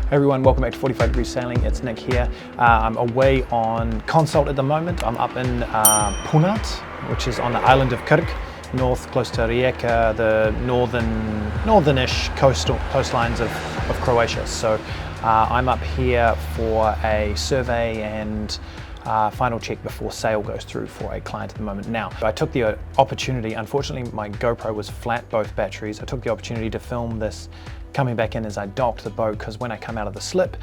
Hey everyone, welcome back to 45 Degrees Sailing. It's Nick here. I'm away on consult at the moment. I'm up in Punat, which is on the island of Krk, north, close to Rijeka, the northern-ish coastlines of Croatia. So I'm up here for a survey and final check before sail goes through for a client at the moment. Now, I took the opportunity, unfortunately my GoPro was flat, both batteries. I took the opportunity to film this coming back in as I docked the boat, because when I come out of the slip,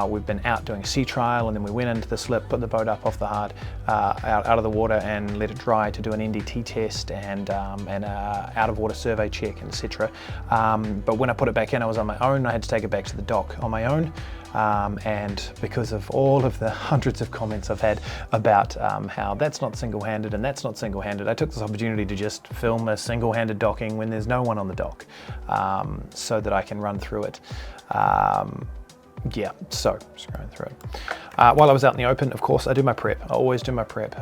we've been out doing a sea trial, and then we went into the slip, put the boat up off the hard, out of the water and let it dry to do an NDT test and a out of water survey check, etc. But when I put it back in, I was on my own. I had to take it back to the dock on my own. And because of all of the hundreds of comments I've had about how that's not single-handed and that's not single-handed, I took this opportunity to just film a single-handed docking when there's no one on the dock, so that I can run through it. Yeah, so just going through it. While I was out in the open, of course, I do my prep. I always do my prep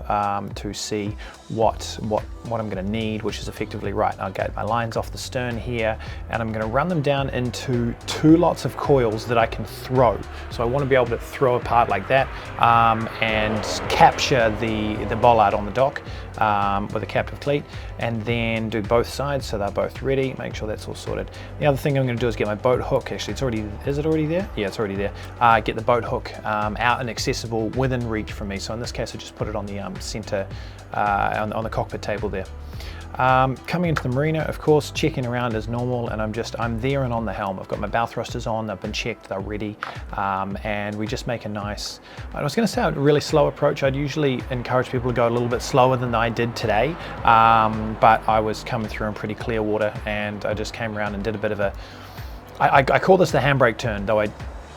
to see what I'm going to need, which is effectively right. I'll get my lines off the stern here, and I'm going to run them down into 2 lots of coils that I can throw. So I want to be able to throw apart like that and capture the bollard on the dock with a captive cleat, and then do both sides so they're both ready. Make sure that's all sorted. The other thing I'm going to do is get my boat hook. Actually, is it already there? Yeah, it's already there. Get the boat hook out and accessible within reach from me. So in this case, I just put it on the center, on the cockpit table there. Coming into the marina, of course, checking around as normal, and I'm there and on the helm. I've got my bow thrusters on, they've been checked, they're ready, and we just make a nice, I was going to say a really slow approach. I'd usually encourage people to go a little bit slower than I did today, but I was coming through in pretty clear water, and I just came around and did a bit of a, I call this the handbrake turn, though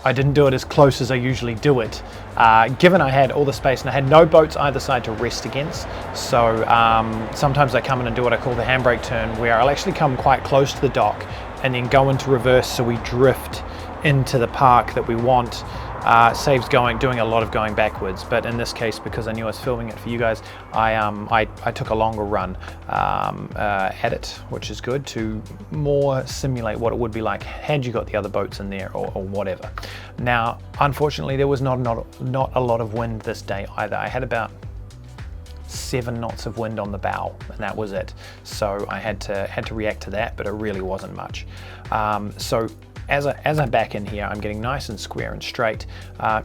I didn't do it as close as I usually do it, given I had all the space and I had no boats either side to rest against. So sometimes I come in and do what I call the handbrake turn, where I'll actually come quite close to the dock and then go into reverse so we drift into the park that we want. Saves doing a lot of going backwards, but in this case, because I knew I was filming it for you guys, I took a longer run at it, which is good, to more simulate what it would be like had you got the other boats in there or whatever. Now, unfortunately, there was not a lot of wind this day either. I had about 7 knots of wind on the bow, and that was it. So I had to react to that, but it really wasn't much. So as I'm back in here, I'm getting nice and square and straight.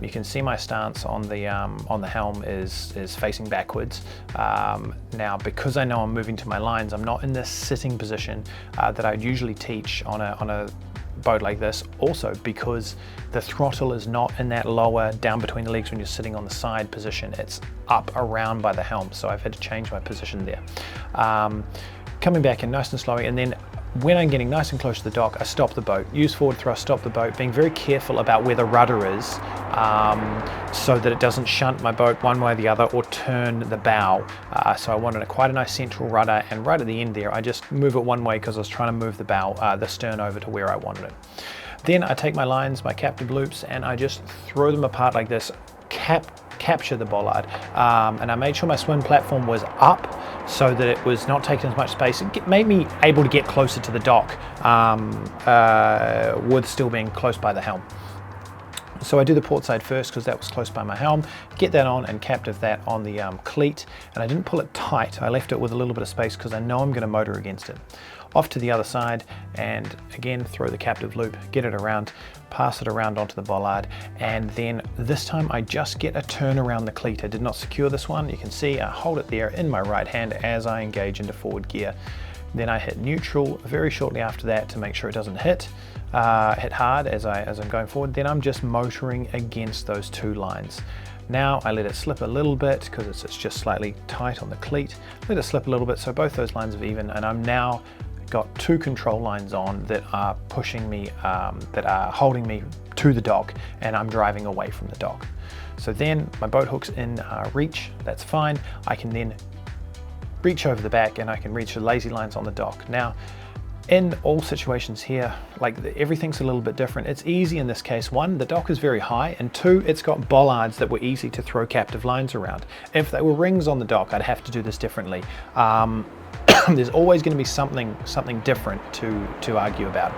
You can see my stance on the helm is facing backwards. Now, because I know I'm moving to my lines, I'm not in this sitting position that I'd usually teach on a boat like this. Also, because the throttle is not in that lower down between the legs when you're sitting on the side position, it's up around by the helm. So I've had to change my position there. Coming back in nice and slowly, and then when I'm getting nice and close to the dock, I stop the boat, use forward thrust, stop the boat, being very careful about where the rudder is, so that it doesn't shunt my boat one way or the other or turn the bow. So I wanted quite a nice central rudder, and right at the end there, I just move it one way because I was trying to move the bow, the stern over to where I wanted it. Then I take my lines, my captive loops, and I just throw them apart like this, capture the bollard, and I made sure my swim platform was up so that it was not taking as much space. It made me able to get closer to the dock with still being close by the helm. So I do the port side first because that was close by my helm, get that on and captive that on the cleat, and I didn't pull it tight. I left it with a little bit of space because I know I'm going to motor against it. Off to the other side, and again throw the captive loop, get it around, pass it around onto the bollard, and then this time I just get a turn around the cleat. I did not secure this one. You can see I hold it there in my right hand as I engage into forward gear. Then I hit neutral very shortly after that to make sure it doesn't hit hard as I'm going forward. Then I'm just motoring against those 2 lines. Now I let it slip a little bit because it's just slightly tight on the cleat. Let it slip a little bit so both those lines are even, and I'm now got 2 control lines on that are pushing me, that are holding me to the dock, and I'm driving away from the dock. So then my boat hook's in reach, that's fine. I can then reach over the back and I can reach the lazy lines on the dock. Now, in all situations here, everything's a little bit different. It's easy in this case. 1, the dock is very high, and 2, it's got bollards that were easy to throw captive lines around. If there were rings on the dock, I'd have to do this differently. There's always going to be something different to argue about.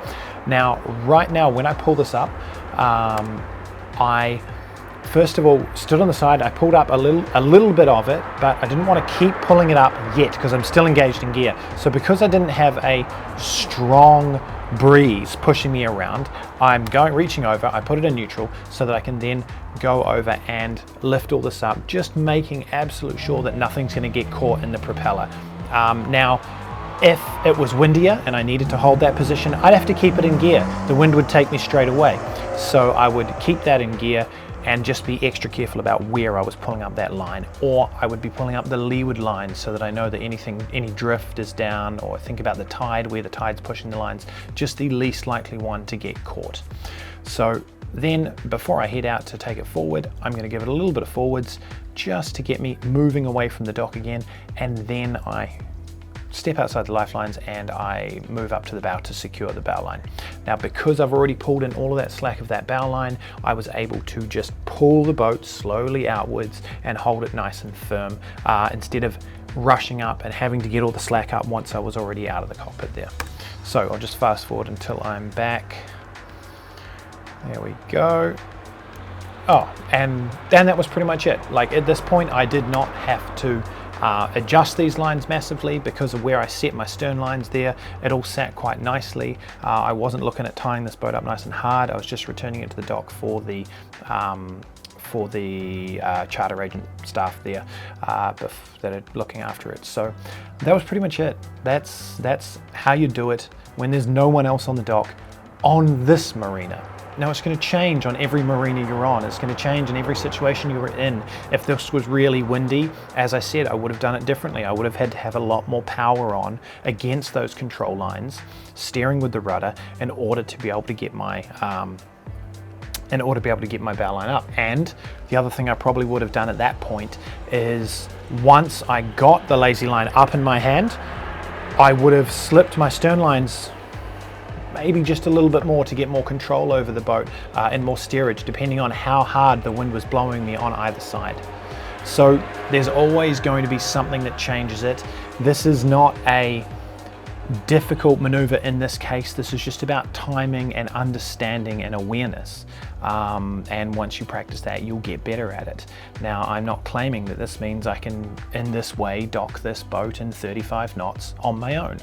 Now, right now, when I pull this up, I first of all stood on the side. I pulled up a little bit of it, but I didn't want to keep pulling it up yet because I'm still engaged in gear. So because I didn't have a strong breeze pushing me around, I'm reaching over, I put it in neutral so that I can then go over and lift all this up, just making absolute sure that nothing's going to get caught in the propeller. Now, if it was windier and I needed to hold that position, I'd have to keep it in gear. The wind would take me straight away. So I would keep that in gear and just be extra careful about where I was pulling up that line, or I would be pulling up the leeward line so that I know that any drift is down, or think about the tide, where the tide's pushing the lines, just the least likely one to get caught. So then before I head out to take it forward, I'm going to give it a little bit of forwards just to get me moving away from the dock again, and then I step outside the lifelines and I move up to the bow to secure the bow line. Now, because I've already pulled in all of that slack of that bow line, I was able to just pull the boat slowly outwards and hold it nice and firm, instead of rushing up and having to get all the slack up once I was already out of the cockpit there. So I'll just fast forward until I'm back. There we go. Oh, and that was pretty much it. Like, at this point, I did not have to adjust these lines massively because of where I set my stern lines there. It all sat quite nicely. I wasn't looking at tying this boat up nice and hard. I was just returning it to the dock for the charter agent staff there that are looking after it. So that was pretty much it. That's how you do it when there's no one else on the dock on this marina. Now, it's going to change on every marina you're on. It's going to change in every situation you're in. If this was really windy, as I said, I would have done it differently. I would have had to have a lot more power on against those control lines, steering with the rudder, in order to be able to get my bow line up. And the other thing I probably would have done at that point is, once I got the lazy line up in my hand, I would have slipped my stern lines maybe just a little bit more to get more control over the boat and more steerage, depending on how hard the wind was blowing me on either side. So there's always going to be something that changes it. This is not a difficult maneuver in this case. This is just about timing and understanding and awareness. And once you practice that, you'll get better at it. Now, I'm not claiming that this means I can, in this way, dock this boat in 35 knots on my own.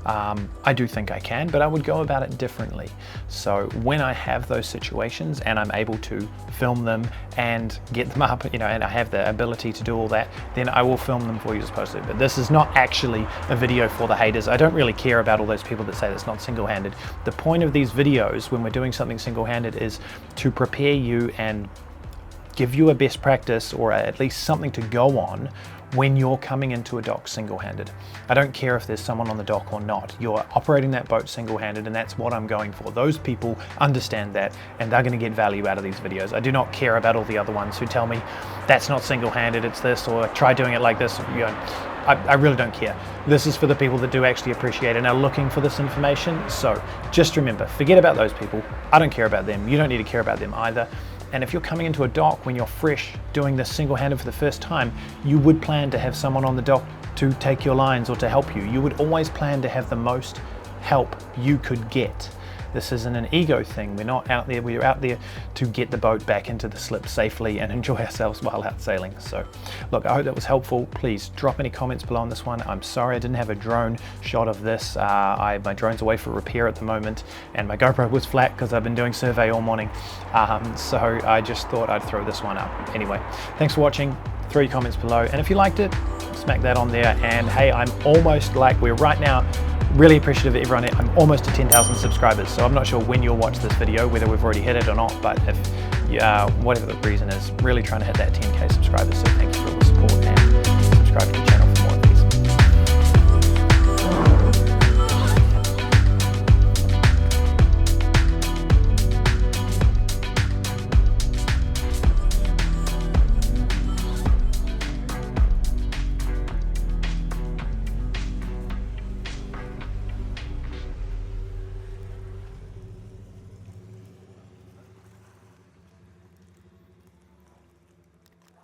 I do think I can, but I would go about it differently. So when I have those situations and I'm able to film them and get them up, and I have the ability to do all that, then I will film them for you as opposed to. But this is not actually a video for the haters. I don't really care about all those people that say that's not single-handed. The point of these videos when we're doing something single-handed is to prepare you and give you a best practice, or at least something to go on when you're coming into a dock single-handed. I don't care if there's someone on the dock or not. You're operating that boat single-handed, and that's what I'm going for. Those people understand that, and they're going to get value out of these videos. I do not care about all the other ones who tell me that's not single-handed, it's this, or try doing it like this. I really don't care. This is for the people that do actually appreciate it and are looking for this information. So just remember, forget about those people. I don't care about them. You don't need to care about them either. And if you're coming into a dock when you're fresh doing this single-handed for the first time, you would plan to have someone on the dock to take your lines or to help you. You would always plan to have the most help you could get. This isn't an ego thing. We're not out there, we're out there to get the boat back into the slip safely and enjoy ourselves while out sailing. So look, I hope that was helpful. Please drop any comments below on this one. I'm sorry I didn't have a drone shot of this. My drone's away for repair at the moment, and my GoPro was flat because I've been doing survey all morning. So I just thought I'd throw this one up. Anyway, thanks for watching. Throw your comments below, and if you liked it, smack that on there. And hey, I'm almost, we're right now, really appreciative of everyone. I'm almost to 10,000 subscribers, so I'm not sure when you'll watch this video, whether we've already hit it or not, but if whatever the reason is, really trying to hit that 10K subscribers, so thank you.